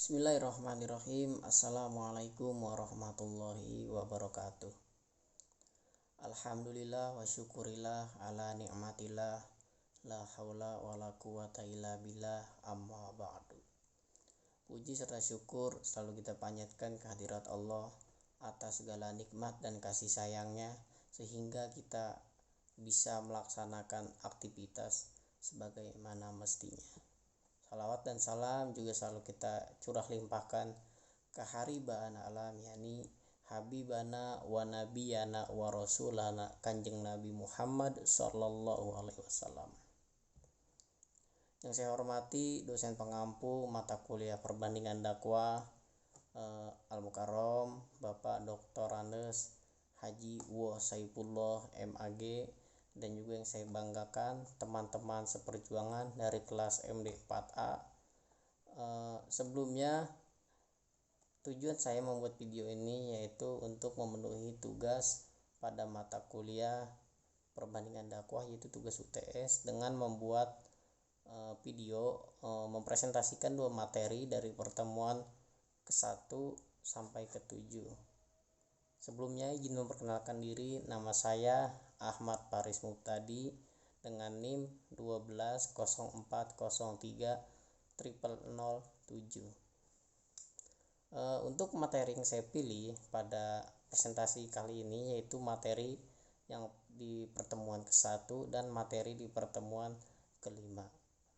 Bismillahirrahmanirrahim. Assalamualaikum warahmatullahi wabarakatuh. Alhamdulillah wa syukurillah ala ni'matillah. La haula wa la quwata illa billah, amma ba'du. Puji serta syukur selalu kita panjatkan kehadirat Allah atas segala nikmat dan kasih sayangnya, sehingga kita bisa melaksanakan aktivitas sebagaimana mestinya. Salawat dan salam juga selalu kita curah limpahkan ke haribana alam, yakni habibana wa nabiyana wa rasulana Kanjeng Nabi Muhammad sallallahu alaihi wasallam. Yang saya hormati dosen pengampu mata kuliah perbandingan dakwah Al-Mukarrom Bapak Dr. Andes Haji Wo Saifullah MAG, dan juga yang saya banggakan teman-teman seperjuangan dari kelas MD 4A. Sebelumnya, tujuan saya membuat video ini yaitu untuk memenuhi tugas pada mata kuliah perbandingan dakwah, yaitu tugas UTS, dengan membuat video mempresentasikan dua materi dari pertemuan ke-1 sampai ke-7. Sebelumnya izin memperkenalkan diri, nama saya Ahmad Faris Muhtadi dengan NIM 120403007. Untuk materi yang saya pilih pada presentasi kali ini yaitu materi yang di pertemuan ke-1 dan materi di pertemuan ke-5.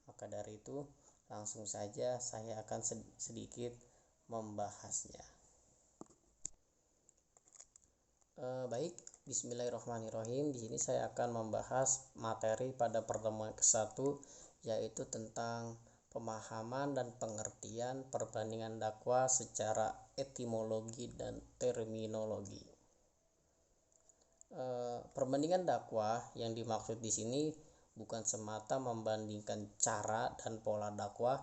Maka dari itu langsung saja saya akan sedikit membahasnya. Baik, bismillahirrahmanirrahim. Di sini saya akan membahas materi pada pertemuan ke-1, yaitu tentang pemahaman dan pengertian perbandingan dakwah secara etimologi dan terminologi. Perbandingan dakwah yang dimaksud di sini bukan semata membandingkan cara dan pola dakwah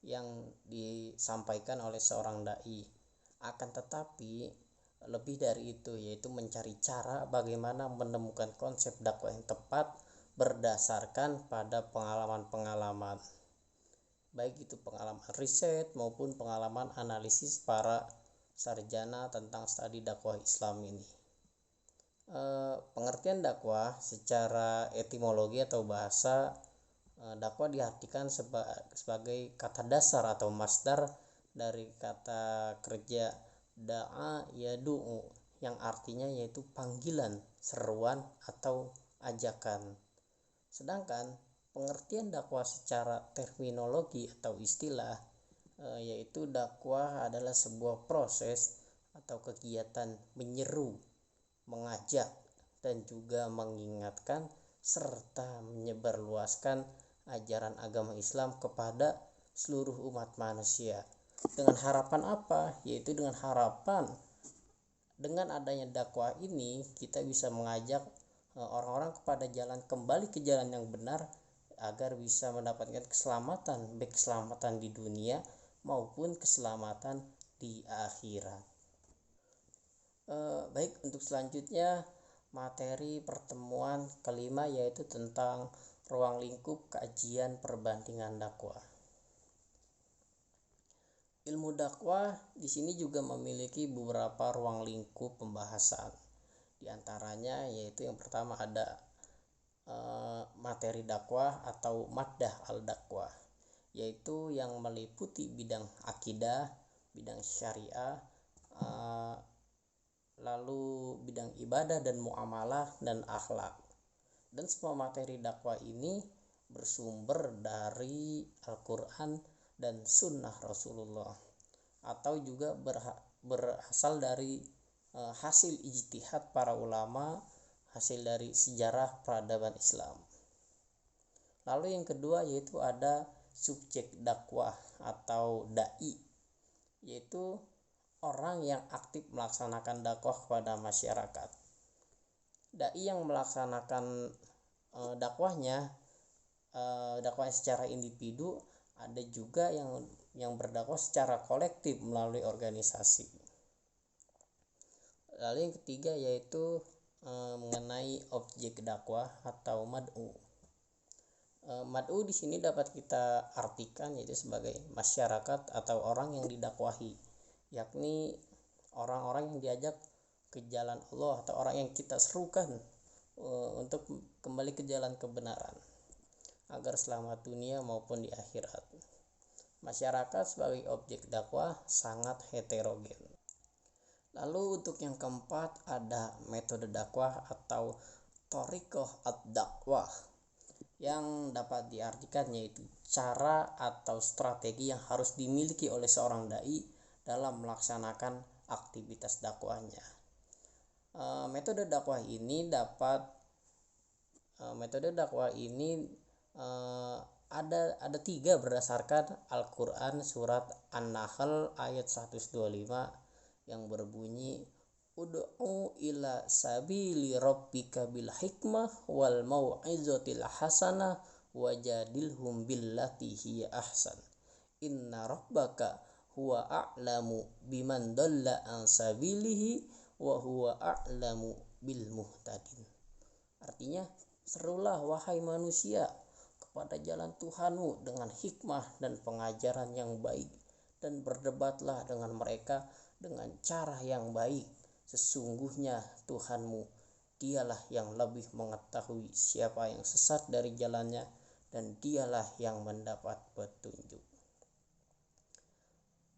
yang disampaikan oleh seorang dai, akan tetapi lebih dari itu, yaitu mencari cara bagaimana menemukan konsep dakwah yang tepat berdasarkan pada pengalaman-pengalaman, baik itu pengalaman riset maupun pengalaman analisis para sarjana tentang studi dakwah Islam ini. Pengertian dakwah secara etimologi atau bahasa, dakwah diartikan sebagai kata dasar atau masdar dari kata kerja da'a yadu'u, yang artinya yaitu panggilan, seruan atau ajakan. Sedangkan pengertian dakwah secara terminologi atau istilah, yaitu dakwah adalah sebuah proses atau kegiatan menyeru, mengajak, dan juga mengingatkan serta menyebarluaskan ajaran agama Islam kepada seluruh umat manusia. Dengan harapan apa? Yaitu dengan harapan dengan adanya dakwah ini kita bisa mengajak orang-orang kembali ke jalan yang benar, agar bisa mendapatkan keselamatan, baik keselamatan di dunia maupun keselamatan di akhirat. Baik, untuk selanjutnya materi pertemuan ke-5 yaitu tentang ruang lingkup kajian perbandingan dakwah. Ilmu dakwah di sini juga memiliki beberapa ruang lingkup pembahasan. Di antaranya yaitu yang pertama ada materi dakwah atau maddah al-dakwah, yaitu yang meliputi bidang akidah, bidang syariah, lalu bidang ibadah dan muamalah dan akhlak. Dan semua materi dakwah ini bersumber dari Al-Quran dan Sunnah Rasulullah, atau juga berasal dari hasil ijtihad para ulama, hasil dari sejarah peradaban Islam. Lalu yang kedua yaitu ada subjek dakwah atau dai, yaitu orang yang aktif melaksanakan dakwah kepada masyarakat. Dai yang melaksanakan dakwahnya secara individu, ada juga yang berdakwah secara kolektif melalui organisasi. Lalu yang ketiga yaitu mengenai objek dakwah atau mad'u. Mad'u di sini dapat kita artikan yaitu sebagai masyarakat atau orang yang didakwahi, yakni orang-orang yang diajak ke jalan Allah atau orang yang kita serukan untuk kembali ke jalan kebenaran agar selamat dunia maupun di akhirat. Masyarakat sebagai objek dakwah sangat heterogen. Lalu untuk yang keempat ada metode dakwah atau thariqah ad-dakwah, yang dapat diartikan yaitu cara atau strategi yang harus dimiliki oleh seorang dai dalam melaksanakan aktivitas dakwahnya. Metode dakwah ini ada 3 berdasarkan Al-Quran surat An-Nahl ayat 125 yang berbunyi ud'u ila sabili rabbika bil hikmah wal mau'izatil hasanah wajadilhum billati hiya ahsan inna rabbaka huwa a'lamu biman dalla an sabilihi wa huwa a'lamu bil muhtadin. Artinya, serulah wahai manusia kepada jalan Tuhanmu dengan hikmah dan pengajaran yang baik, dan berdebatlah dengan mereka dengan cara yang baik. Sesungguhnya Tuhanmu, dialah yang lebih mengetahui siapa yang sesat dari jalannya, dan dialah yang mendapat petunjuk.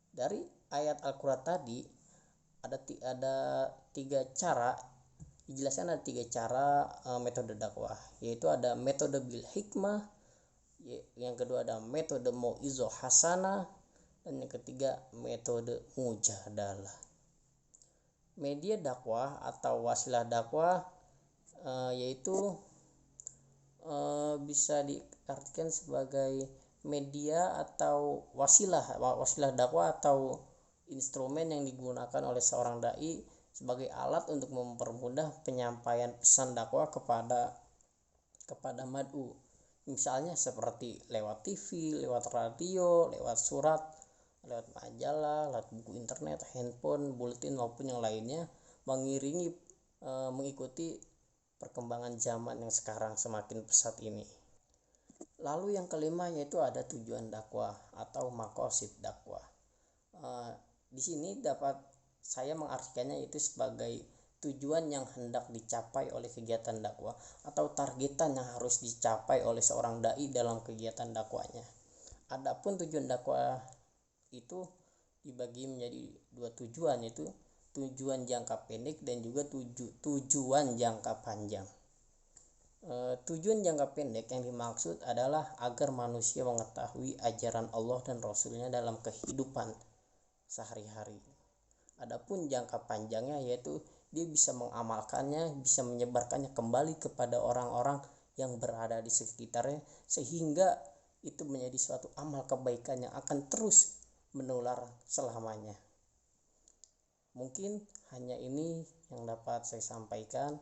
Dari ayat Al-Quran tadi ada 3 cara, dijelaskan ada 3 cara metode dakwah, yaitu ada metode bil hikmah, yang kedua ada metode mau'izah hasanah, dan yang ketiga metode mujadalah. Media dakwah atau wasilah dakwah yaitu bisa diartikan sebagai media atau wasilah dakwah atau instrumen yang digunakan oleh seorang dai sebagai alat untuk mempermudah penyampaian pesan dakwah kepada mad'u. Misalnya seperti lewat TV, lewat radio, lewat surat, lewat majalah, lewat buku internet, handphone, buletin maupun yang lainnya, mengikuti perkembangan zaman yang sekarang semakin pesat ini. Lalu yang kelima yaitu ada tujuan dakwah atau maqasid dakwah. Di sini dapat saya mengartikannya itu sebagai tujuan yang hendak dicapai oleh kegiatan dakwah atau targetan yang harus dicapai oleh seorang dai dalam kegiatan dakwahnya. Adapun tujuan dakwah itu dibagi menjadi 2 tujuan, yaitu tujuan jangka pendek dan juga tujuan jangka panjang. Tujuan jangka pendek yang dimaksud adalah agar manusia mengetahui ajaran Allah dan Rasulnya dalam kehidupan sehari-hari. Adapun jangka panjangnya yaitu dia bisa mengamalkannya, bisa menyebarkannya kembali kepada orang-orang yang berada di sekitarnya, sehingga itu menjadi suatu amal kebaikan yang akan terus menular selamanya. Mungkin hanya ini yang dapat saya sampaikan,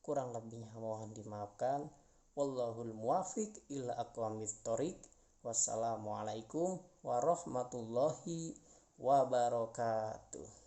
kurang lebihnya mohon dimaafkan. Wallahul muwaffiq ila aqwamit thoriq. Wassalamualaikum warahmatullahi wabarakatuh.